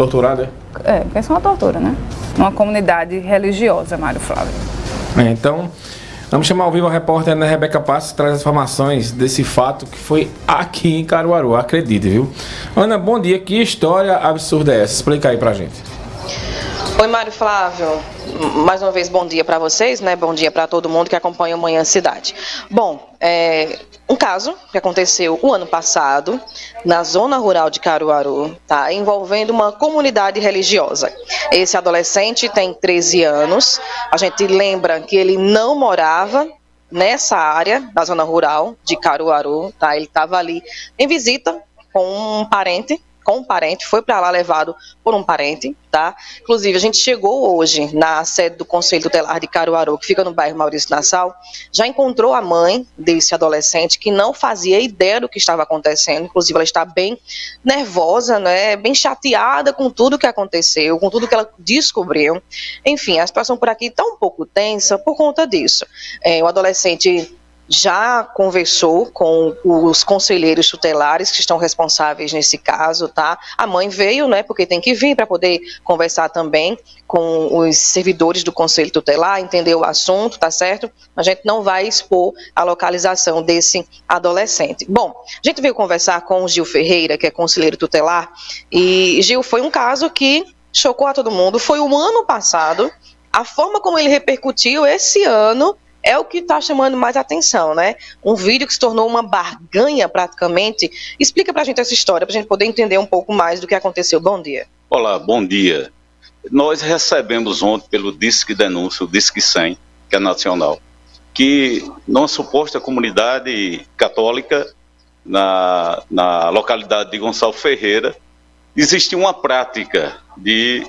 Torturada? Pensa uma tortura, né? Uma comunidade religiosa, Mário Flávio. Então, vamos chamar ao vivo a repórter Ana Rebeca Passos, que traz as informações desse fato que foi aqui em Caruaru, acredite, viu? Ana, bom dia, que história absurda é essa? Explica aí pra gente. Oi, Mário Flávio. Mais uma vez, bom dia para vocês, né? Bom dia para todo mundo que acompanha o Manhã Cidade. Bom, um caso que aconteceu o ano passado na zona rural de Caruaru, tá? Envolvendo uma comunidade religiosa. Esse adolescente tem 13 anos. A gente lembra que ele não morava nessa área da zona rural de Caruaru, tá? Ele estava ali em visita com um parente, foi para lá levado por um parente, tá? Inclusive, a gente chegou hoje na sede do Conselho Tutelar de Caruaru, que fica no bairro Maurício Nassau, já encontrou a mãe desse adolescente que não fazia ideia do que estava acontecendo, inclusive ela está bem nervosa, né? Bem chateada com tudo que aconteceu, com tudo que ela descobriu. Enfim, a situação por aqui está um pouco tensa por conta disso. O adolescente já conversou com os conselheiros tutelares que estão responsáveis nesse caso, tá? A mãe veio, né, porque tem que vir para poder conversar também com os servidores do Conselho Tutelar, entender o assunto, tá certo? A gente não vai expor a localização desse adolescente. Bom, a gente veio conversar com o Gil Ferreira, que é conselheiro tutelar, e Gil, foi um caso que chocou a todo mundo. Foi o ano passado, a forma como ele repercutiu esse ano é o que está chamando mais atenção, né? Um vídeo que se tornou uma barganha praticamente. Explica pra gente essa história, pra gente poder entender um pouco mais do que aconteceu. Bom dia. Olá, bom dia. Nós recebemos ontem pelo Disque Denúncia, o Disque 100, que é nacional, que numa suposta comunidade católica, na localidade de Gonçalo Ferreira, existe uma prática de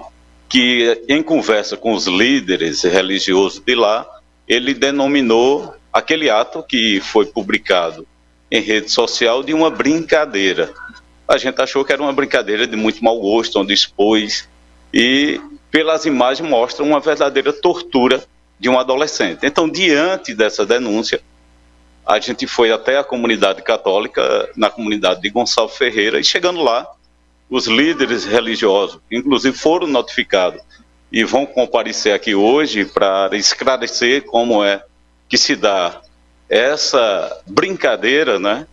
que, em conversa com os líderes religiosos de lá, ele denominou aquele ato que foi publicado em rede social de uma brincadeira. A gente achou que era uma brincadeira de muito mau gosto, onde expôs, e pelas imagens mostra uma verdadeira tortura de um adolescente. Então, diante dessa denúncia, a gente foi até a comunidade católica, na comunidade de Gonçalo Ferreira, e chegando lá, os líderes religiosos, inclusive, foram notificados e vão comparecer aqui hoje para esclarecer como é que se dá essa brincadeira, né?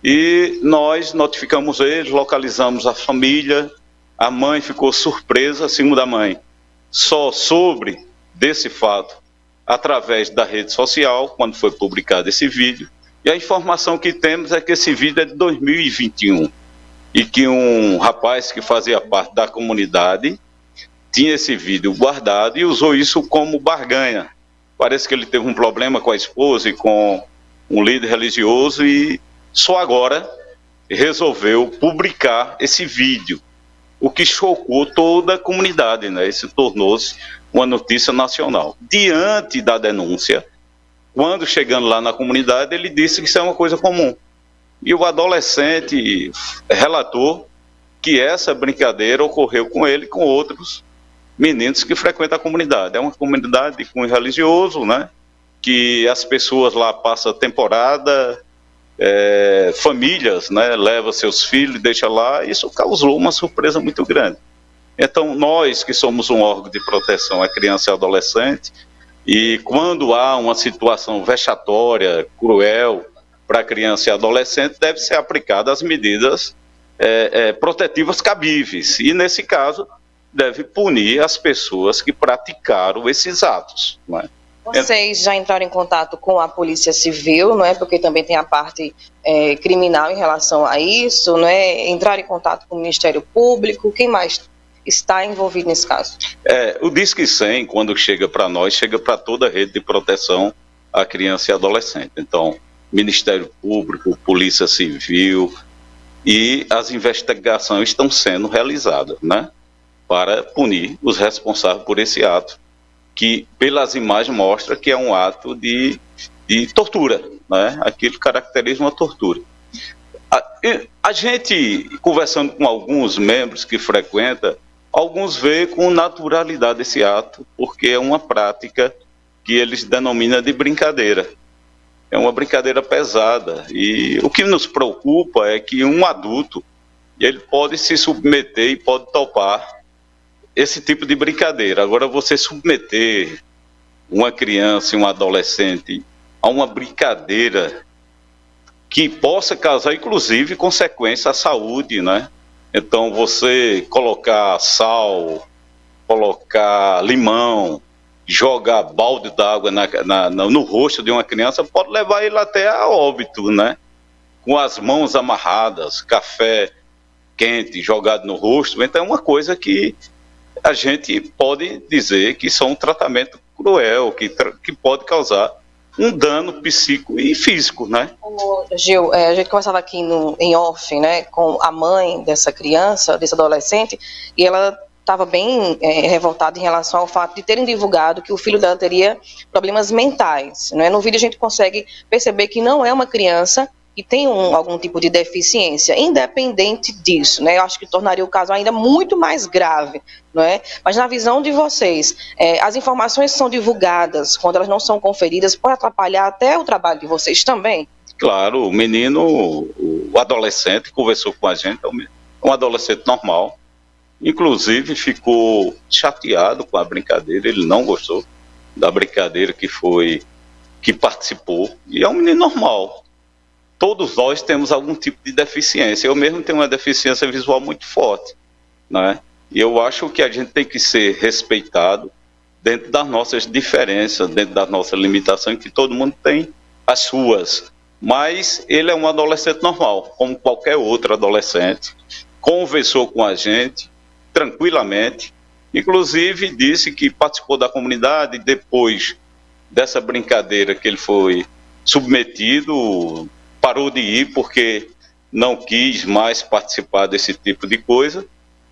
E nós notificamos eles, localizamos a família, a mãe ficou surpresa, segundo a mãe, só soube desse fato através da rede social, quando foi publicado esse vídeo, e a informação que temos é que esse vídeo é de 2021, e que um rapaz que fazia parte da comunidade tinha esse vídeo guardado e usou isso como barganha. Parece que ele teve um problema com a esposa e com um líder religioso e só agora resolveu publicar esse vídeo, o que chocou toda a comunidade, né? Isso tornou-se uma notícia nacional. Diante da denúncia, quando chegando lá na comunidade, ele disse que isso é uma coisa comum. E o adolescente relatou que essa brincadeira ocorreu com ele e com outros meninos que frequentam a comunidade. É uma comunidade de cunho religioso, né? Que as pessoas lá passam temporada, famílias, né? Levam seus filhos e deixam lá. Isso causou uma surpresa muito grande. Então, nós que somos um órgão de proteção à criança e adolescente, e quando há uma situação vexatória, cruel para criança e adolescente, deve ser aplicadas as medidas protetivas cabíveis. E, nesse caso, deve punir as pessoas que praticaram esses atos, não é? Vocês já entraram em contato com a Polícia Civil, não é? Porque também tem a parte criminal em relação a isso, não é? Entraram em contato com o Ministério Público, quem mais está envolvido nesse caso? O Disque 100, quando chega para nós, chega para toda a rede de proteção à criança e adolescente. Então, Ministério Público, Polícia Civil, e as investigações estão sendo realizadas, né? Para punir os responsáveis por esse ato, que pelas imagens mostra que é um ato de tortura, né? Aquilo caracteriza uma tortura. A gente, conversando com alguns membros que frequentam, alguns veem com naturalidade esse ato, porque é uma prática que eles denominam de brincadeira. É uma brincadeira pesada, e o que nos preocupa é que um adulto, ele pode se submeter e pode topar esse tipo de brincadeira. Agora, você submeter uma criança e um adolescente a uma brincadeira que possa causar, inclusive, consequência à saúde, né? Então, você colocar sal, colocar limão, jogar balde d'água no rosto de uma criança pode levar ele até a óbito, né? Com as mãos amarradas, café quente jogado no rosto. Então, é uma coisa que a gente pode dizer que isso é um tratamento cruel, que pode causar um dano psíquico e físico, né? Gil, a gente conversava aqui em off, né, com a mãe dessa criança, desse adolescente, e ela estava bem revoltada em relação ao fato de terem divulgado que o filho dela teria problemas mentais, né? No vídeo a gente consegue perceber que não é uma criança que tem algum tipo de deficiência, independente disso, né? Eu acho que tornaria o caso ainda muito mais grave, não é? Mas na visão de vocês, as informações que são divulgadas, quando elas não são conferidas, pode atrapalhar até o trabalho de vocês também? Claro, o menino, o adolescente, conversou com a gente, é um adolescente normal, inclusive ficou chateado com a brincadeira, ele não gostou da brincadeira que participou, e é um menino normal. Todos nós temos algum tipo de deficiência. Eu mesmo tenho uma deficiência visual muito forte, né? E eu acho que a gente tem que ser respeitado dentro das nossas diferenças, dentro das nossas limitações, que todo mundo tem as suas. Mas ele é um adolescente normal, como qualquer outro adolescente. Conversou com a gente tranquilamente, inclusive disse que participou da comunidade depois dessa brincadeira que ele foi submetido, parou de ir porque não quis mais participar desse tipo de coisa.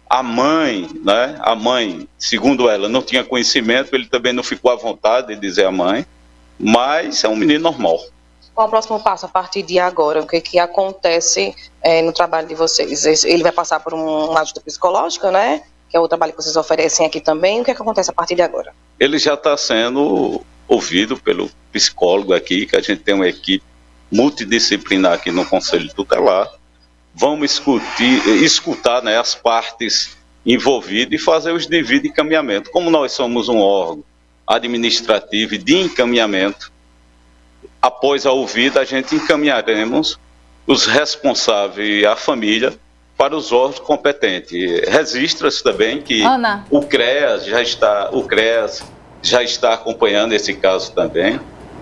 A mãe, né? A mãe, segundo ela, não tinha conhecimento, ele também não ficou à vontade de dizer à mãe, mas é um menino normal. Qual é o próximo passo a partir de agora? O que acontece no trabalho de vocês? Ele vai passar por uma ajuda psicológica, né? Que é o trabalho que vocês oferecem aqui também. O que acontece a partir de agora? Ele já está sendo ouvido pelo psicólogo aqui, que a gente tem uma equipe multidisciplinar aqui no Conselho Tutelar. Vamos escutar, né, as partes envolvidas e fazer os devidos encaminhamentos. Como nós somos um órgão administrativo de encaminhamento, após a ouvida, a gente encaminharemos os responsáveis e a família para os órgãos competentes. Registra-se também que o CREAS já está acompanhando esse caso também.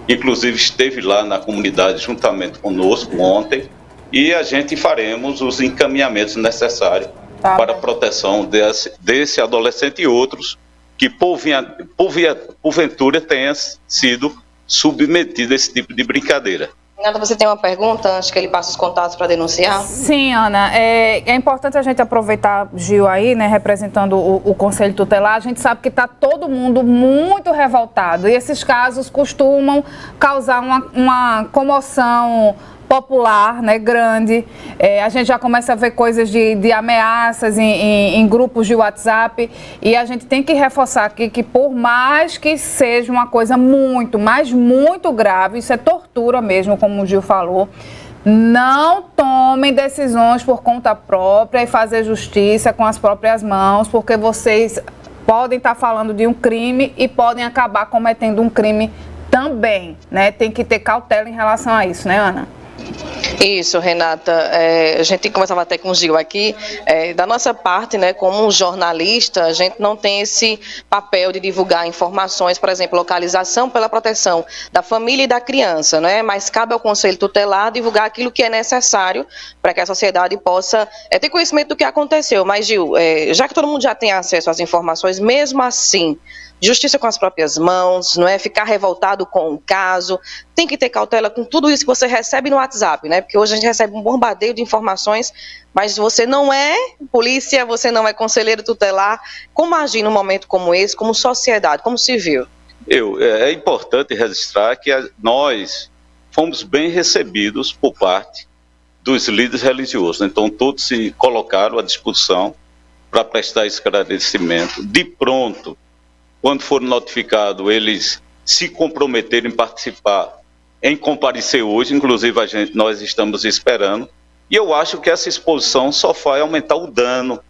Inclusive esteve lá na comunidade juntamente conosco ontem, e a gente faremos os encaminhamentos necessários para a proteção desse adolescente e outros que porventura tenha sido submetido a esse tipo de brincadeira. Renata, você tem uma pergunta antes que ele passe os contatos para denunciar? Sim, Ana. É importante a gente aproveitar, Gil, aí, né, representando o Conselho Tutelar. A gente sabe que está todo mundo muito revoltado e esses casos costumam causar uma comoção popular, né, grande. A gente já começa a ver coisas de ameaças em grupos de WhatsApp, e a gente tem que reforçar aqui que, por mais que seja uma coisa muito, mas muito grave, isso é tortura mesmo, como o Gil falou, não tomem decisões por conta própria e fazer justiça com as próprias mãos, porque vocês podem estar falando de um crime e podem acabar cometendo um crime também, né? Tem que ter cautela em relação a isso, né, Ana? Isso, Renata, a gente conversava até com o Gil aqui, da nossa parte, né, como jornalista, a gente não tem esse papel de divulgar informações, por exemplo, localização pela proteção da família e da criança, né, mas cabe ao Conselho Tutelar divulgar aquilo que é necessário para que a sociedade possa ter conhecimento do que aconteceu. Mas, Gil, já que todo mundo já tem acesso às informações, mesmo assim, justiça com as próprias mãos, não é? Ficar revoltado com o caso, tem que ter cautela com tudo isso que você recebe no WhatsApp, né? Porque hoje a gente recebe um bombardeio de informações, mas você não é polícia, você não é conselheiro tutelar. Como agir num momento como esse, como sociedade, como civil? É importante registrar que nós fomos bem recebidos por parte dos líderes religiosos, né? Então todos se colocaram à disposição para prestar esclarecimento. De pronto, quando foram notificados, eles se comprometeram em participar, em comparecer hoje, inclusive nós estamos esperando, e eu acho que essa exposição só vai aumentar o dano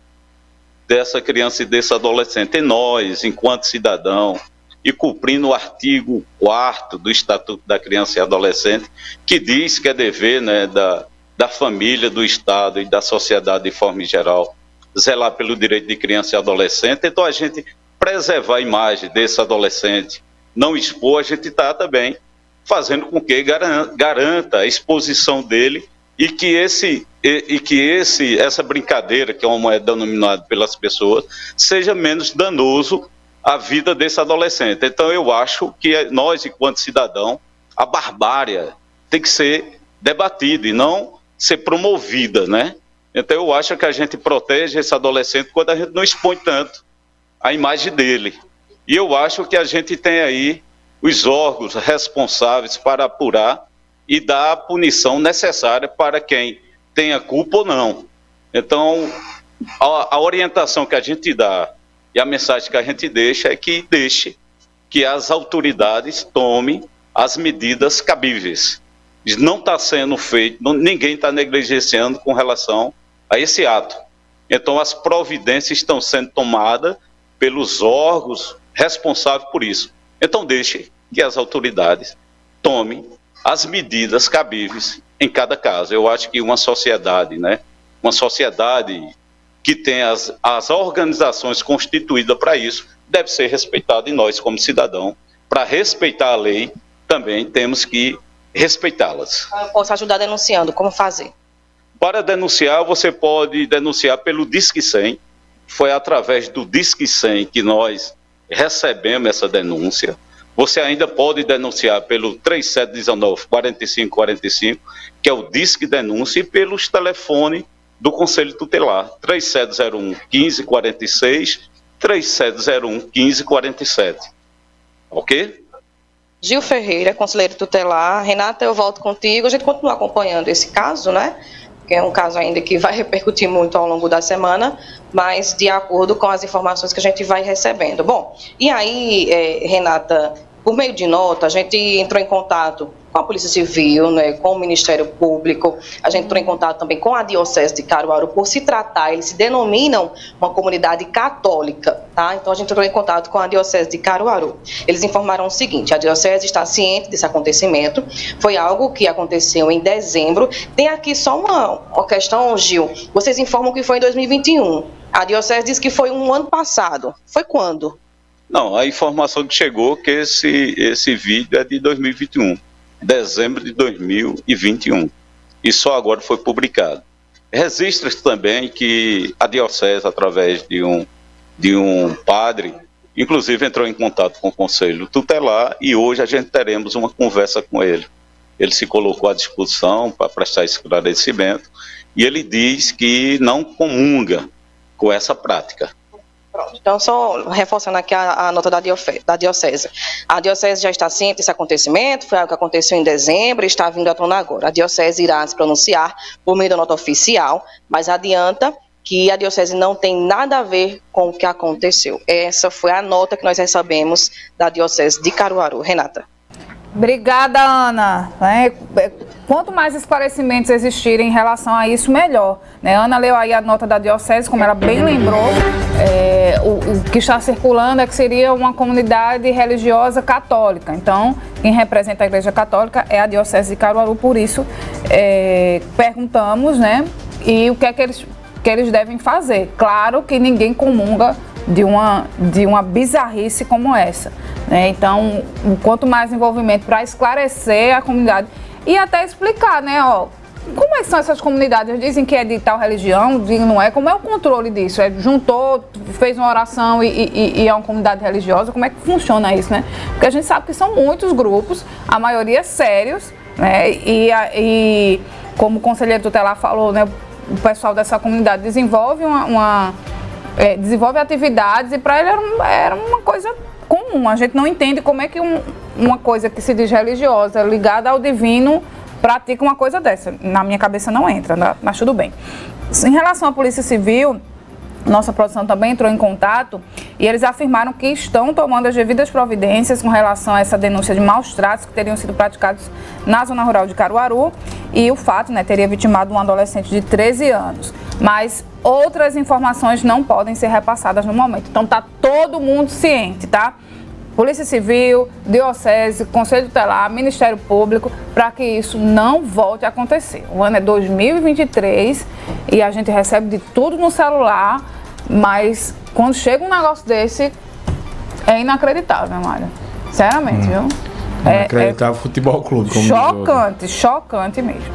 dessa criança e desse adolescente. E nós, enquanto cidadão, e cumprindo o artigo 4º do Estatuto da Criança e Adolescente, que diz que é dever, né, da família, do Estado e da sociedade de forma geral, zelar pelo direito de criança e adolescente. Então, a gente preservar a imagem desse adolescente, não expor, a gente está também fazendo com que garanta a exposição dele e que essa brincadeira, que é uma moeda denominada pelas pessoas, seja menos danoso à vida desse adolescente. Então, eu acho que nós, enquanto cidadão, a barbárie tem que ser debatida e não ser promovida, né? Então, eu acho que a gente protege esse adolescente quando a gente não expõe tanto a imagem dele. E eu acho que a gente tem aí os órgãos responsáveis para apurar e dar a punição necessária para quem tenha culpa ou não. Então, a orientação que a gente dá e a mensagem que a gente deixa é que deixe que as autoridades tomem as medidas cabíveis. Não está sendo feito, ninguém está negligenciando com relação a esse ato. Então, as providências estão sendo tomadas pelos órgãos responsáveis por isso. Então, deixe que as autoridades tomem as medidas cabíveis em cada caso. Eu acho que uma sociedade, né, uma sociedade que tem as organizações constituídas para isso, deve ser respeitada, e nós, como cidadão, para respeitar a lei, também temos que respeitá-las. Eu posso ajudar denunciando, como fazer? Para denunciar, você pode denunciar pelo Disque 100, foi através do Disque 100 que nós recebemos essa denúncia. Você ainda pode denunciar pelo 3719-4545, que é o Disque Denúncia, e pelos telefones do Conselho Tutelar, 3701-1546, 3701-1547. Ok? Gil Ferreira, conselheiro tutelar. Renata, eu volto contigo. A gente continua acompanhando esse caso, né? Que é um caso ainda que vai repercutir muito ao longo da semana, mas de acordo com as informações que a gente vai recebendo. Bom, e aí, Renata, por meio de nota, a gente entrou em contato com a Polícia Civil, né, com o Ministério Público, a gente entrou em contato também com a Diocese de Caruaru, por se tratar, eles se denominam uma comunidade católica, tá? Então a gente entrou em contato com a Diocese de Caruaru. Eles informaram o seguinte: a Diocese está ciente desse acontecimento, foi algo que aconteceu em dezembro. Tem aqui só uma questão, Gil, vocês informam que foi em 2021, a Diocese diz que foi um ano passado, foi quando? Não, a informação que chegou é que esse vídeo é de 2021. Dezembro de 2021, e só agora foi publicado. Registra-se também que a Diocese, através de um padre, inclusive entrou em contato com o Conselho Tutelar, e hoje a gente teremos uma conversa com ele. Ele se colocou à disposição para prestar esclarecimento, e ele diz que não comunga com essa prática. Pronto. Então, só reforçando aqui a nota da Diocese. A Diocese já está ciente desse acontecimento, foi algo que aconteceu em dezembro e está vindo à tona agora. A Diocese irá se pronunciar por meio da nota oficial, mas adianta que a Diocese não tem nada a ver com o que aconteceu. Essa foi a nota que nós recebemos da Diocese de Caruaru. Renata. Obrigada, Ana. Quanto mais esclarecimentos existirem em relação a isso, melhor. Ana leu aí a nota da Diocese, como ela bem lembrou. O que está circulando é que seria uma comunidade religiosa católica. Então, quem representa a Igreja Católica é a Diocese de Caruaru. Por isso, perguntamos, né? E o que é que eles devem fazer. Claro que ninguém comunga de uma bizarrice como essa, né? Então, quanto mais envolvimento para esclarecer a comunidade e até explicar, né, como é que são essas comunidades? Dizem que é de tal religião, dizem não é. Como é o controle disso? Juntou, fez uma oração e é uma comunidade religiosa? Como é que funciona isso, né? Porque a gente sabe que são muitos grupos, a maioria sérios, né? E como o conselheiro tutelar falou, né, o pessoal dessa comunidade desenvolve desenvolve atividades, e para ele era uma coisa comum. A gente não entende como é que uma coisa que se diz religiosa, ligada ao divino, pratica uma coisa dessa. Na minha cabeça não entra, mas tudo bem. Em relação à Polícia Civil, nossa produção também entrou em contato e eles afirmaram que estão tomando as devidas providências com relação a essa denúncia de maus tratos que teriam sido praticados na zona rural de Caruaru, e o fato, né, teria vitimado um adolescente de 13 anos. Mas outras informações não podem ser repassadas no momento. Então tá todo mundo ciente, tá? Polícia Civil, Diocese, Conselho Tutelar, Ministério Público, para que isso não volte a acontecer. O ano é 2023 e a gente recebe de tudo no celular, mas quando chega um negócio desse, é inacreditável, Mário. Sinceramente, viu? Inacreditável futebol clube, como diz o outro. Chocante mesmo.